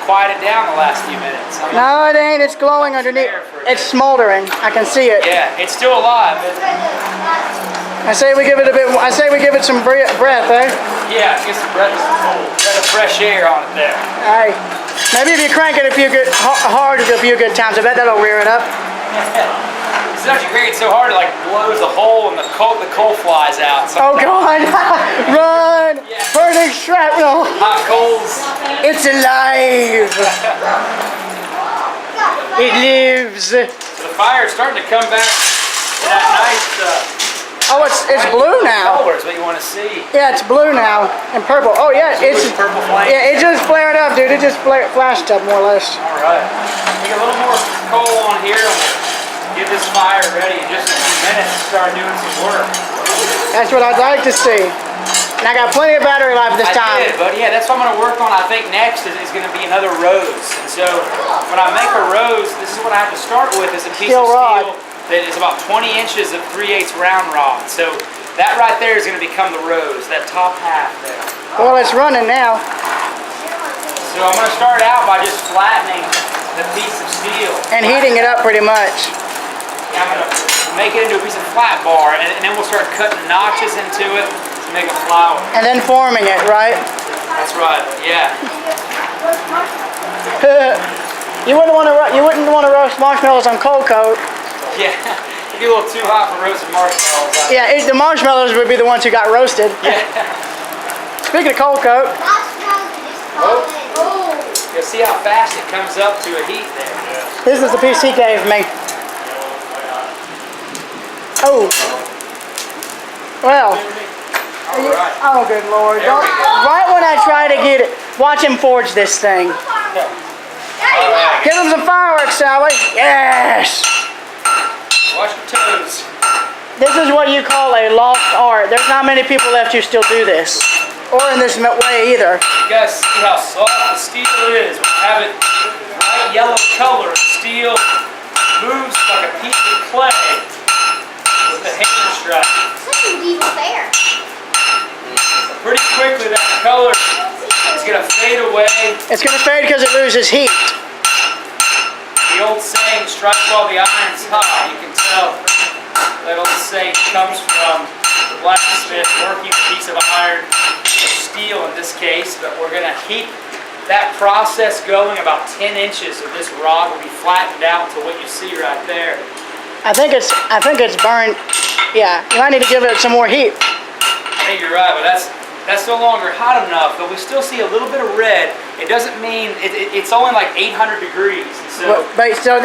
quieted down the last few minutes. I mean, No, it ain't. It's glowing underneath. It's smoldering. I can see it. yeah, it's still alive. I say we give it a bit. I say we give it some breath, eh? Yeah, get some breath of fresh air on it there. Hey, maybe if you crank it a few good hard a few good times, I bet that'll rear it up. Sometimes you crank it so hard it like blows a hole and the coal flies out. Oh God! Run! Yeah. Burning shrapnel! Hot coals. It's alive! It lives! So the fire is starting to come back to that nice Oh, it's blue now. color is what you want to see. Yeah, it's blue now and purple. Oh yeah, it's purple flame. Yeah, it just flared up, dude. It just flashed up more or less. All right. Take a little more coal on here and we'll get this fire ready in just a few minutes and start doing some work. That's what I'd like to see. And I got plenty of battery life this time. I did, but yeah, that's what I'm going to work on. I think next is going to be another rose. And so when I make a rose, this is what I have to start with is a piece Steel of rod. steel that is about 20 inches of 3/8 round rod. So that right there is going to become the rose, that top half there. Well, it's running now. So I'm going to start out by just flattening the piece of steel. And heating it up pretty much. I'm going to make it into a piece of flat bar, and then we'll start cutting notches into it to make a flower. And then forming it, right? That's right, yeah. You wouldn't want to roast marshmallows on cold coat. Yeah, it'd be a little too hot for roasted marshmallows. Yeah, the marshmallows would be the ones who got roasted. Yeah. Speaking of cold coat. You'll see how fast it comes up to a heat there. This is the piece he gave me. Oh. Well. All right. Oh, good Lord. Right when I try to get it, watch him forge this thing. All right. Give him some fireworks, shall we? Yes. Watch your toes. This is what you call a lost art. There's not many people left who still do this. Or in this way either. You guys see how soft the steel is. We have it bright yellow color. The steel moves like a piece of clay with the hammer strike. Such a medieval fair. Pretty quickly that color is going to fade away. It's going to fade because it loses heat. The old saying, strike while the iron's hot. You can tell that old saying comes from the blacksmith working a piece of iron, or steel in this case, but we're going to keep that process going. About 10 inches of this rod will be flattened out to what you see right there. I think it's burned. Yeah, you might need to give it some more heat. I think you're right, but that's no longer hot enough, but we still see a little bit of red. It doesn't mean, it's only like 800 degrees. So but still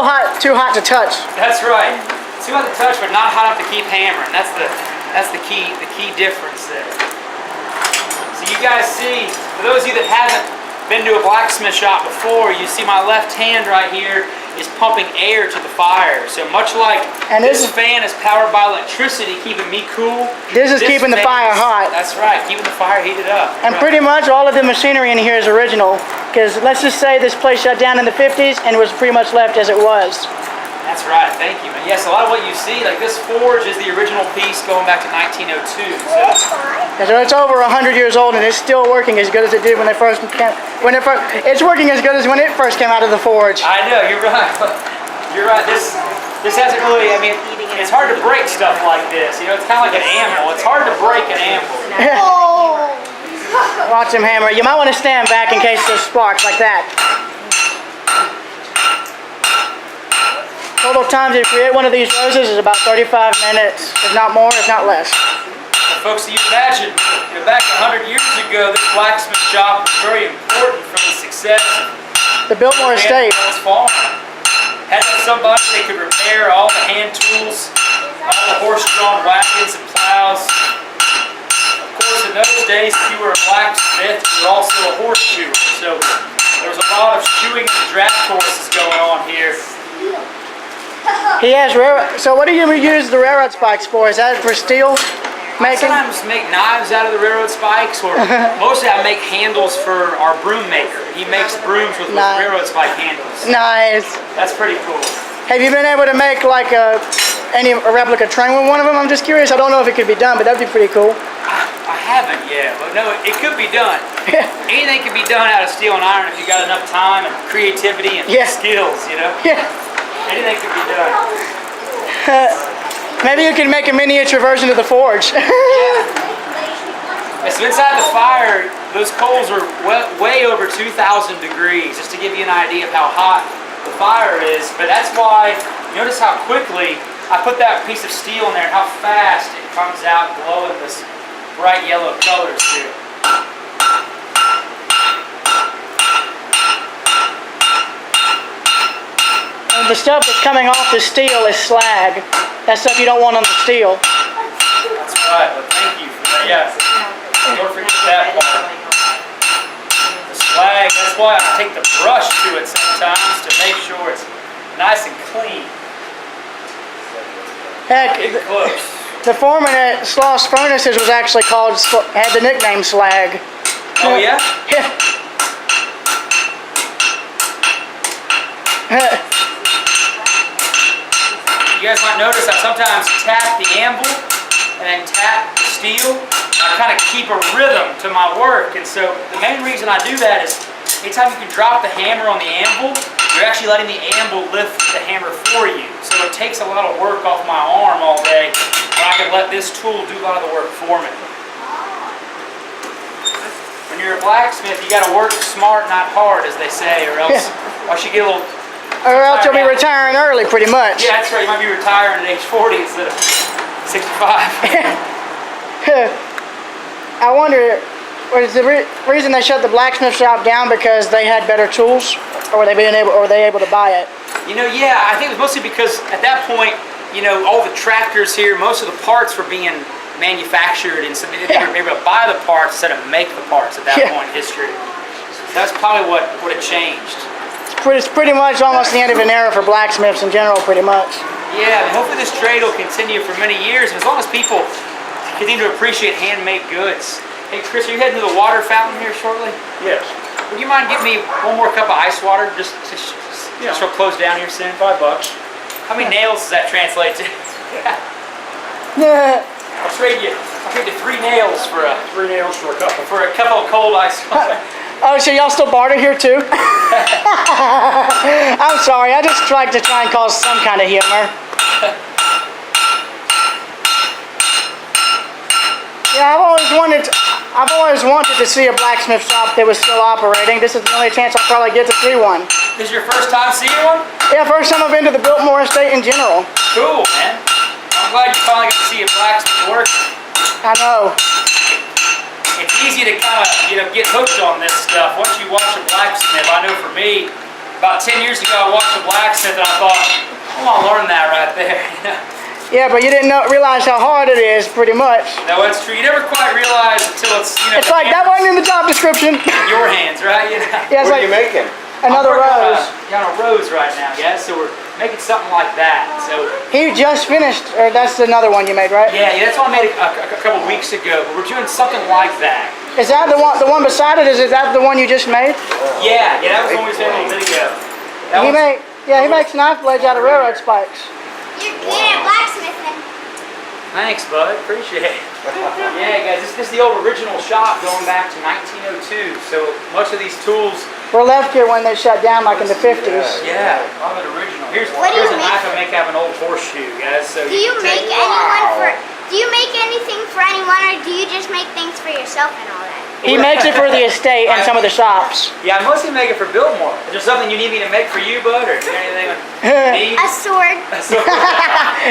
hot, too hot to touch. that's right. Too hot to touch, but not hot enough to keep hammering. That's the key difference there. So you guys see, for those of you that haven't been to a blacksmith shop before, you see my left hand right here is pumping air to the fire. So much like this fan is powered by electricity, keeping me cool. This is keeping the fire hot. That's right, keeping the fire heated up. And pretty much all of the machinery in here is original. Because let's just say this place shut down in the 50s and was pretty much left as it was. That's right, thank you, man. Yes, a lot of what you see, like this forge is the original piece going back to 1902. So it's over 100 years old and it's still working as good as it did when they first came. It's working as good as when it first came out of the forge. I know, you're right. You're right. This hasn't really, I mean, it's hard to break stuff like this. You know, it's kind of like an anvil. It's hard to break an anvil. Watch him hammer. You might want to stand back in case there's sparks like that. Total time to create one of these roses is about 35 minutes, if not more, if not less. Well, folks, you imagine, back 100 years ago, this blacksmith shop was very important for the success of The Biltmore Estate. Farm. Had to have somebody that could repair all the hand tools, all the horse-drawn wagons and plows. Of course, in those days, if you were a blacksmith, you were also a horse shoer. So there was a lot of shoeing and draft horses going on here. He has so what do you use the railroad spikes for? Is that for steel making? I sometimes make knives out of the railroad spikes, or mostly I make handles for our broom maker. He makes brooms with railroad spike handles. Nice. That's pretty cool. Have you been able to make like a replica train with one of them? I'm just curious. I don't know if it could be done, but that'd be pretty cool. I haven't yet, but no, it could be done. Anything can be be done out of steel and iron if you got enough time and creativity and Yeah. skills, you know? Yeah. Anything can be done. Maybe you can make a miniature version of the forge. Yeah, so inside the fire, those coals are way over 2,000 degrees, just to give you an idea of how hot the fire is. But that's why, notice how quickly I put that piece of steel in there and how fast it comes out glowing this bright yellow colors too. And the stuff that's coming off the steel is slag. That's stuff you don't want on the steel. That's right, well thank you for that. Yeah. Don't forget that part. The slag, that's why I take the brush to it sometimes to make sure it's nice and clean. Heck, Get close. the foreman at Sloss Furnaces was actually had the nickname Slag. Oh yeah? Yeah. You guys might notice I sometimes tap the anvil and then tap the steel. I kind of keep a rhythm to my work, and so the main reason I do that is anytime you can drop the hammer on the anvil, you're actually letting the anvil lift the hammer for you. So it takes a lot of work off my arm all day, but I can let this tool do a lot of the work for me. When you're a blacksmith, you got to work smart, not hard, as they say, or else you get a little. Or else you'll be retiring early, pretty much. Yeah, that's right. You might be retiring at age 40 instead of 65. I wonder, was the reason they shut the blacksmith shop down because they had better tools, or were they able to buy it? You know, yeah, I think it was mostly because at that point, you know, all the tractors here, most of the parts were being manufactured, and so they were able to buy the parts instead of make the parts at that point in history. So that's probably what it changed. It's pretty much almost the end of an era for blacksmiths in general, pretty much. Yeah, and hopefully this trade will continue for many years, and as long as people continue to appreciate handmade goods. Hey Chris, are you heading to the water fountain here shortly? Yes. Would you mind giving me one more cup of ice water? Just she'll close down here soon. $5. How many nails does that translate to? Yeah. I'll trade you 3 nails for a 3 nails for a couple. of cold ice water. Oh, so y'all still barter here too? I'm sorry, I just tried to try and cause some kind of humor. Yeah, I've always wanted to see a blacksmith shop that was still operating. This is the only chance I'll probably get to see one. This is your first time seeing one? Yeah, first time I've been to the Biltmore Estate in general. Cool, man. I'm glad you finally got to see a blacksmith work. I know. It's easy to kind of, get hooked on this stuff. Once you watch a blacksmith, I know for me, about 10 years ago I watched a blacksmith and I thought, I want to learn that right there. Yeah, but you didn't realize how hard it is, pretty much. No, it's true. You never quite realize until it's, It's like, that wasn't in the job description. in your hands, right? Yeah, it's What like are you making? another rose. On a rose right now, guys. So we're making something like that. So He just finished, or that's another one you made, right? yeah, that's what I made a couple weeks ago. But we're doing something like that. Is that the one beside it? Is that the one you just made? Yeah, that was the one we said a little bit ago. He makes knife blades out of railroad spikes. You're good at blacksmithing. Thanks, bud. Appreciate it. Yeah, guys, this is the old original shop going back to 1902. So much of these tools. Were left here when they shut down, like in the 50s. Yeah, a lot of it original. Here's What do you a make? knife I make out of an old horseshoe, guys. So Do you make do you make anything for anyone, or do you just make things for yourself and all that? He makes it for the estate and some of the shops. Yeah, I mostly make it for Biltmore. Is there something you need me to make for you, bud, or is there anything need? A sword.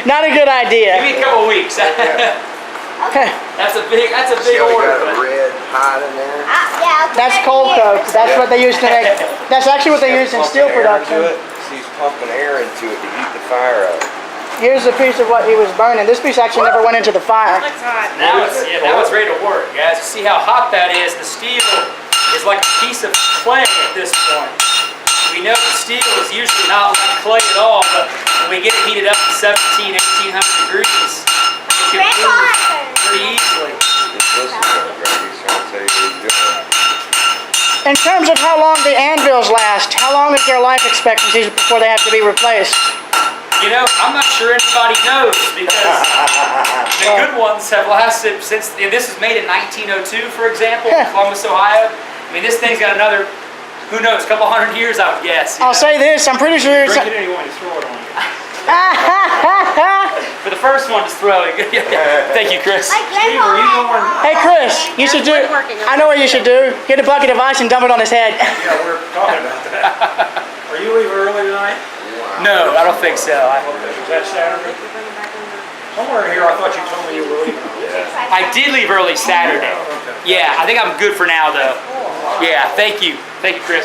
Not a good Give idea. me a couple weeks. That's a big See how we order. got a But red hot in there? Yeah. I'll put That's that coal in here. coke. That's what they used to make. That's actually what they used in steel production. He's pumping air into it to heat the fire up. Here's a piece of what he was burning. This piece actually never went into the fire. now it's ready to work, guys. You see how hot that is? The steel is like a piece of clay at this point. We know that steel is usually not like clay at all, but when we get it heated up to 1700, 1800 degrees, it can Grandpa move has a- pretty easily. Just listen to it, Greg. He's trying to tell you what he's doing. In terms of how long the anvils last, how long is their life expectancy before they have to be replaced? I'm not sure anybody knows because the good ones have lasted since, and this was made in 1902, for example, in Columbus, Ohio. I mean, this thing's got another, who knows, a couple hundred years, I would guess. I'll say this, I'm pretty sure it's... Drink it anyway and throw it on you. For the first one, just throw it. Thank you, Chris. My Steve, grandpa are you had going? Hey Chris, you should do... I know what you should do. Get a bucket of ice and dump it on his head. Yeah, we're talking about that. Are you leaving early tonight? No, I don't think so. Is that Saturday? Somewhere in here, I thought you told me you were leaving. I did leave early Saturday. Yeah, I think I'm good for now, though. Yeah, thank you. Thank you, Chris.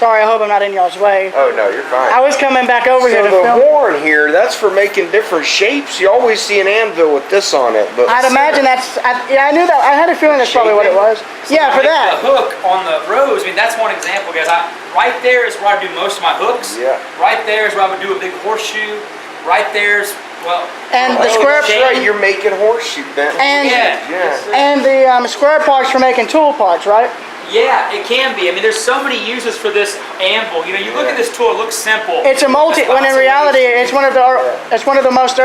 Sorry, I hope I'm not in y'all's way. Oh, no, you're fine. I was coming back over here So to the film. horn here, that's for making different shapes. You always see an anvil with this on it, but I'd imagine that's... yeah, I knew that. I had a feeling that's probably what it was. Yeah, for Like that. The hook on the rose, I mean, that's one example, guys. Right there is where I do most of my hooks. Yeah. Right there is where I would do a big horseshoe. Right there's, well... And the oh, square... that's right, you're making horseshoe then. And, Yeah. and the square parts for making tool parts, right? Yeah, it can be. I mean, there's so many uses for this anvil. You know, you look at this tool, it looks simple. It's a multi... There's When in lots of reality, ways. it's one of the most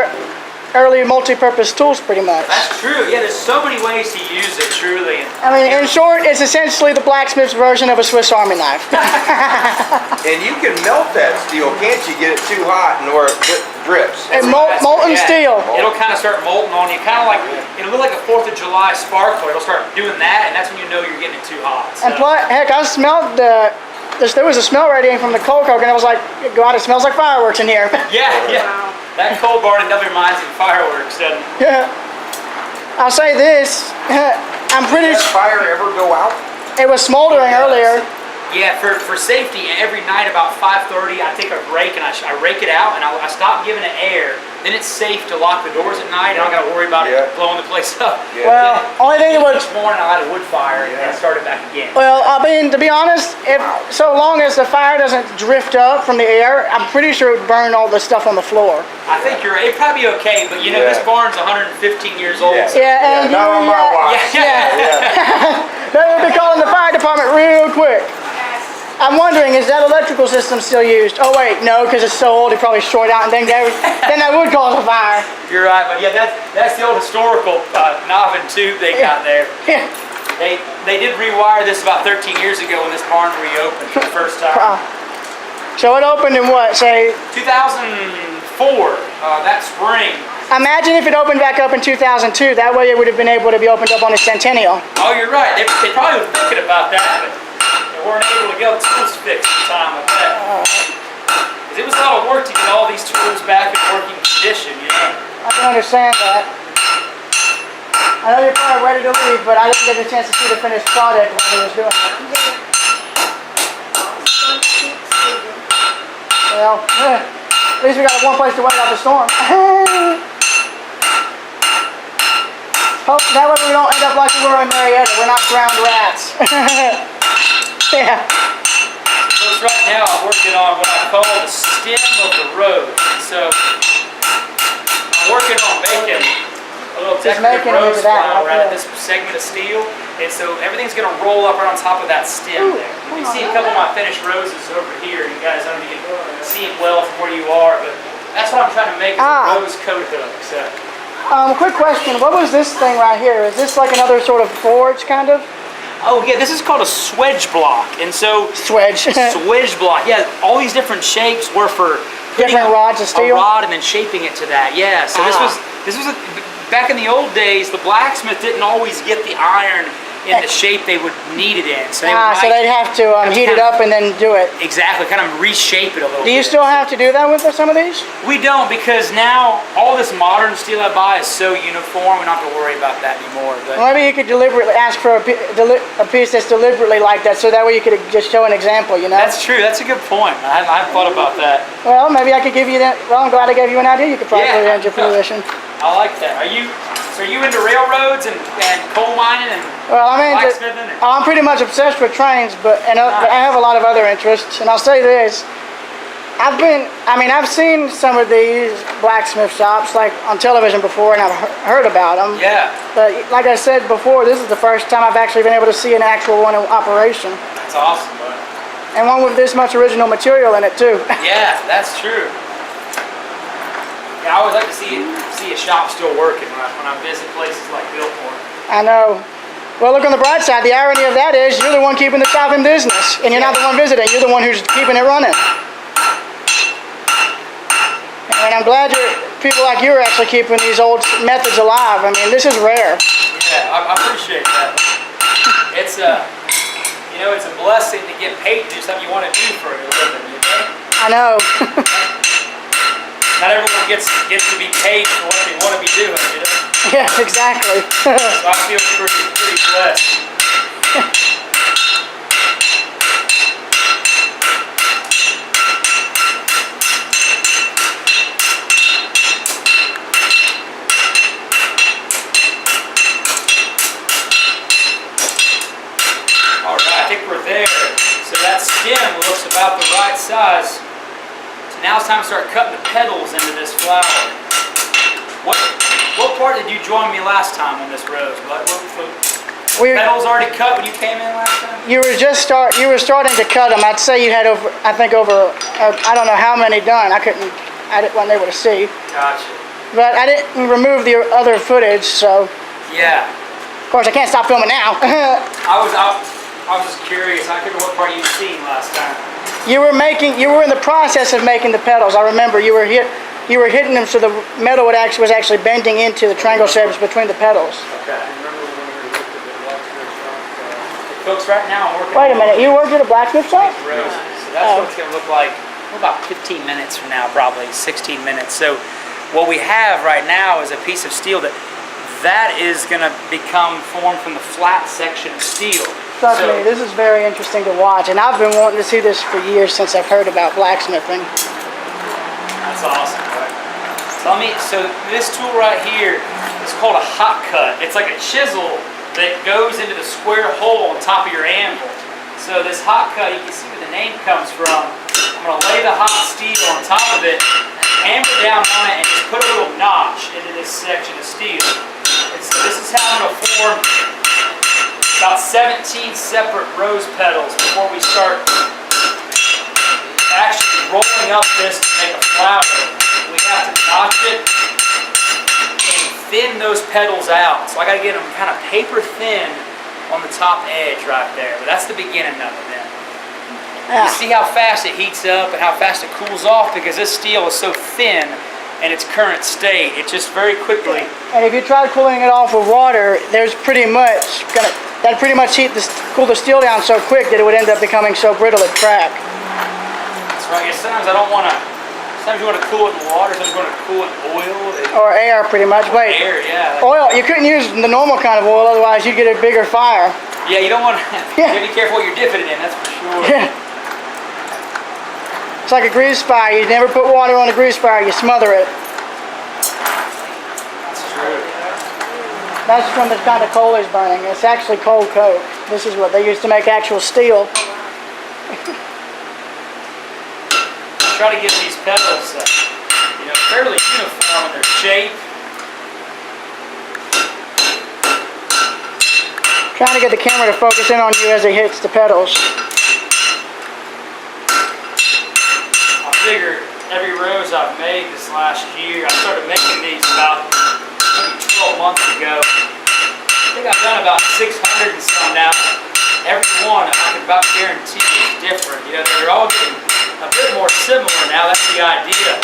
early multi-purpose tools, pretty much. That's true. Yeah, there's so many ways to use it, truly. I mean, in short, it's essentially the blacksmith's version of a Swiss Army knife. And you can melt that steel, can't you? Get it too hot and where it drips. And That's- molten yeah. steel. It'll kind of start molting on you, kind of like, it'll look like a 4th of July sparkler. It'll start doing that, and that's when you know you're getting it too hot. So. And plus, heck, I smelled there was a smell radiating from the coal coke, and I was like, God, it smells like fireworks in here. Yeah, yeah. That coal burning definitely reminds me of fireworks, doesn't it? Yeah. I'll say this, I'm pretty Does that fire ever go out? it was smoldering earlier. Yeah, for safety, every night about 5:30, I take a rake and I rake it out, and I stop giving it air. Then it's safe to lock the doors at night. I don't got to worry about it blowing the place up. Yeah. Well, only thing it was... This morning I had a wood fire and then start it back again. Well, I mean, to be honest, if so long as the fire doesn't drift up from the air, I'm pretty sure it would burn all the stuff on the floor. I think you're right. It'd probably be okay, but you know, this barn's 115 years old. Yeah. So Yeah, and Not on my watch. they would be calling the fire department real quick. I'm wondering, is that electrical system still used? Oh wait, no, because it's so old, it probably short out, and then that would cause a fire. You're right, but yeah, that's the old historical knob and tube they got there. Yeah. They did rewire this about 13 years ago when this barn reopened for the first time. So it opened in what, say? 2004, that spring. Imagine if it opened back up in 2002. That way it would have been able to be opened up on its centennial. Oh, you're right. They probably were thinking about that, but they weren't able to get the tools fixed at the time, I bet. 'Cause it was a lot of work to get all these tools back in working condition, you know. I can understand that. I know you're probably ready to leave, but I didn't get a chance to see the finished product when he was doing it. Well, at least we got one place to wait out the storm. Hope that way we don't end up like we were in Marietta. We're not drowned rats. Yeah. So right now I'm working on what I call the stem of the road. So I'm working on making a little Just decorative making it rose into that, flower right out of there. this segment of steel. And so everything's going to roll up right on top of that stem there. You can see a couple of my finished roses over here. You guys, I don't know if you can see it well from where you are, but that's what I'm trying to make is a rose coat hook. So. Quick question. What was this thing right here? Is this like another sort of forge, kind of? Oh yeah, this is called a swedge block, and so Swedge. swedge block. Yeah, all these different shapes were for putting Different rods of a steel? rod and then shaping it to that. Yeah, so this was back in the old days. The blacksmith didn't always get the iron in the shape they would need it in. So they So they'd have to heat it up and then do it. exactly kind of reshape it a little. Do you bit. still have to do that with some of these? We don't, because now all this modern steel I buy is so uniform. We don't have to worry about that anymore. But Maybe you could deliberately ask for a piece that's deliberately like that, so that way you could just show an example, you know? that's true. That's a good point. I hadn't thought about that. Well, maybe I could give you that. Well, I'm glad I gave you an idea. You could probably Yeah. put it into fruition. I like that. So are you into railroads and coal mining and Well, I'm into. blacksmithing? I'm pretty much obsessed with trains, but I have a lot of other interests. And I'll say this: I've seen some of these blacksmith shops like on television before, and I've heard about them. Yeah, But like I said before, this is the first time I've actually been able to see an actual one in operation, that's awesome, bud. and one with this much original material in it too. Yeah, that's true. Yeah, I always like to see a shop still working when I visit places like Biltmore. I know. Well, look on the bright side. The irony of that is you're the one keeping the shop in business, and you're not the one visiting. You're the one who's keeping it running. And I'm glad people like you are actually keeping these old methods alive. I mean, this is rare. Yeah, I appreciate that. It's it's a blessing to get paid to do something you want to do for a living. You know? I know. Not everyone gets to be paid for what they want to be doing. You know? Yeah, exactly. So I feel pretty blessed. Alright, I think we're there. So that stem looks about the right size. So now it's time to start cutting the petals into this flower. What part did you join me last time on this rose? Petals already cut when you came in last time? You were starting to cut them. I'd say you had over I don't know how many done. I wasn't able to see. Gotcha. But I didn't remove the other footage, so Yeah. of course I can't stop filming now. I was just curious. I couldn't remember what part you'd seen last time. You were in the process of making the petals. I remember you were hitting them so the metal was actually bending into the triangle shapes between the petals. Okay. Remember when we looked at the blacksmith shop? Folks, right now I'm working Wait a on minute, you worked at a blacksmith shop? roses. So that's what it's going to look like about 15 minutes from now, probably 16 minutes. So what we have right now is a piece of steel that is going to become formed from the flat section of steel. Trust me, this is very interesting to watch, and I've been wanting to see this for years since I've heard about blacksmithing. That's awesome, right? So this tool right here is called a hot cut. It's like a chisel that goes into the square hole on top of your anvil. So this hot cut, you can see where the name comes from. I'm going to lay the hot steel on top of it, hammer down on it, and just put a little notch into this section of steel. And so this is how I'm going to form about 17 separate rose petals before we start actually rolling up this to make a flower. We have to notch it and thin those petals out. So I got to get them kind of paper thin on the top edge right there. But that's the beginning of it then. You see how fast it heats up and how fast it cools off because this steel is so thin in its current state. It just very quickly. And if you tried cooling it off with water, that'd pretty much cool the steel down so quick that it would end up becoming so brittle it'd crack. That's right. Sometimes I don't want to. Sometimes you want to cool it in water. Sometimes you want to cool it in oil. Or air, pretty much. But air, yeah. oil, you couldn't use the normal kind of oil, otherwise you'd get a bigger fire. Yeah, you don't want to. Yeah. You gotta be careful what you're dipping it in. That's for sure. Yeah. It's like a grease fire. You never put water on a grease fire. You smother it. That's true. That's from the kind of coal is burning. It's actually coal coke. This is what they used to make actual steel. Try to get these petals, fairly uniform in their shape. Trying to get the camera to focus in on you as it hits the petals. I figured every rose I've made this last year, I started making these about maybe 12 months ago. I think I've done about 600 and some now. Every one I can about guarantee is different. They're all getting a bit more similar now. That's the idea,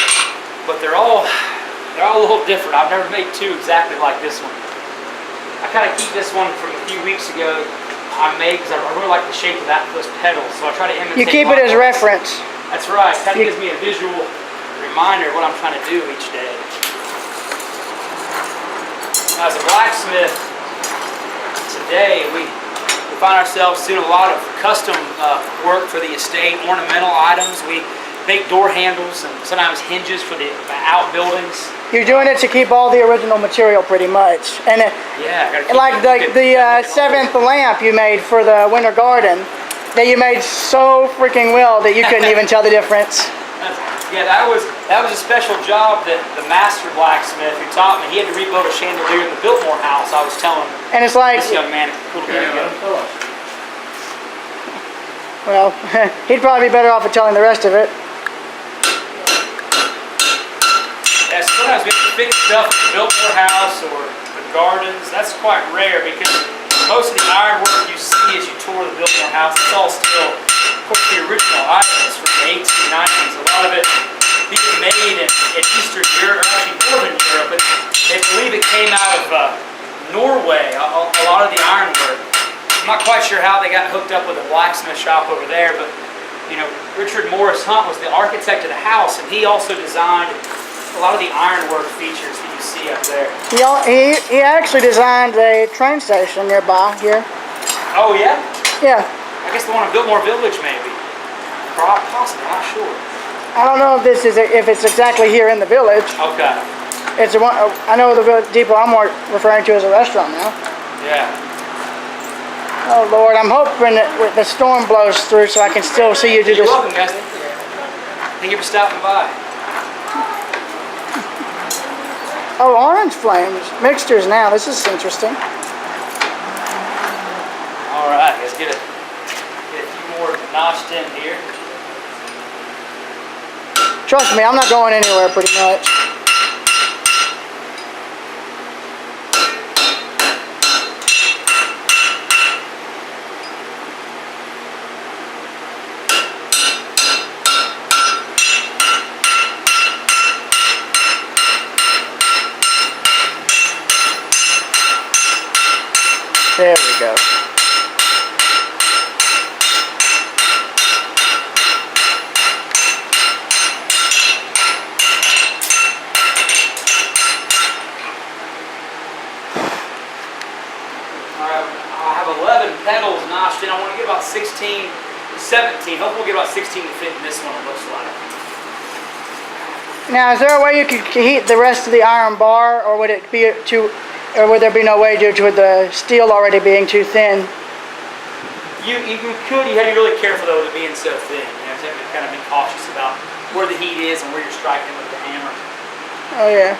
but they're all a little different. I've never made two exactly like this one. I kind of keep this one from a few weeks ago. I made because I really like the shape of those petals, so I try to imitate. You keep it as reference. That's right. It kind of gives me a visual reminder of what I'm trying to do each day. Now, as a blacksmith, today we find ourselves doing a lot of custom work for the estate, ornamental items. We make door handles and sometimes hinges for the outbuildings. You're doing it to keep all the original material pretty much. And like the seventh lamp you made for the winter garden that you made so freaking well that you couldn't even tell the difference. Yeah, that was a special job that the master blacksmith who taught me. He had to rebuild a chandelier in the Biltmore house. I was telling and it's like this young man a little bit ago. Well, he'd probably be better off at telling the rest of it. Yeah, sometimes we have to fix stuff in the Biltmore house or the gardens. That's quite rare because most of the ironwork you see as you tour the Biltmore house, it's all still, of course, the original items from the 1890s. A lot of it being made in Eastern Europe, or actually Northern Europe, but they believe it came out of Norway, a lot of the ironwork. I'm not quite sure how they got hooked up with a blacksmith shop over there, but you know, Richard Morris Hunt was the architect of the house, and he also designed a lot of the ironwork features that you see up there. He actually designed a train station nearby here. Oh yeah? Yeah. I guess the one in Biltmore Village maybe. Possibly, I'm not sure. I don't know if it's exactly here in the village. Okay. It's the one. I know the depot I'm more referring to as a restaurant now. Yeah. Oh Lord, I'm hoping that the storm blows through so I can still see you do You're this. welcome, guys. Thank you for stopping by. Oh, orange flames mixtures now. This is interesting. All right, let's get a few more notched in here. Trust me, I'm not going anywhere pretty much. There we go. I have 11 pedals notched in. I want to get about 16, 17. Hopefully we'll get about 16 to fit in this one, it looks like. Now, is there a way you could heat the rest of the iron bar, or would it be too, or would there be no way due to the steel already being too thin? You could. You have to be really careful though with it being so thin. You have to kind of be cautious about where the heat is and where you're striking with the hammer. Oh yeah.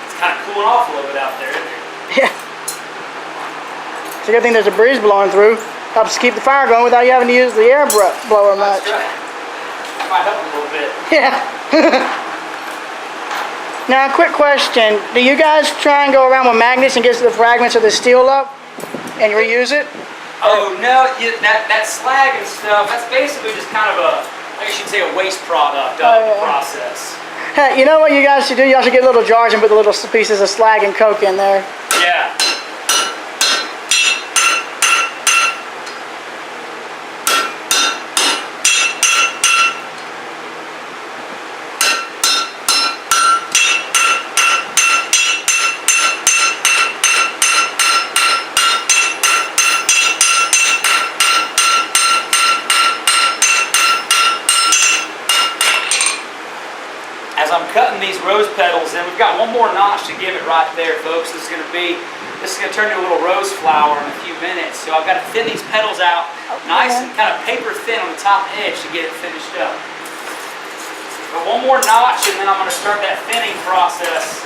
It's kind of cooling off a little bit out there, isn't it? Yeah. It's a good thing there's a breeze blowing through. Helps keep the fire going without you having to use the air blower much. That's right. That might help a little bit. Yeah. Now, a quick question. Do you guys try and go around with magnets and get the fragments of the steel up and reuse it? Oh no, that slag and stuff, that's basically just kind of I guess you'd say a waste product of the process. Hey, you know what you guys should do? Y'all should get little jars and put the little pieces of slag and coke in there. Yeah. As I'm cutting these rose petals in, we've got one more notch to give it right there, folks. This is going to turn into a little rose flower in a few minutes. So I've got to thin these petals out nice and kind of paper thin on the top edge to get it finished up. But one more notch and then I'm going to start that thinning process.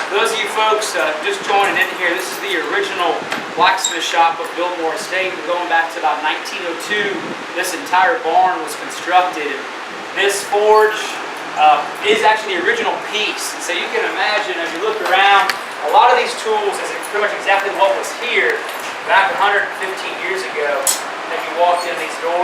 For those of you folks just joining in here, this is the original blacksmith shop of Biltmore Estate. We're going back to about 1902. This entire barn was constructed. This forge is actually the original piece. And so you can imagine as you look around, a lot of these tools is pretty much exactly what was here back 115 years ago as you walked in these doors.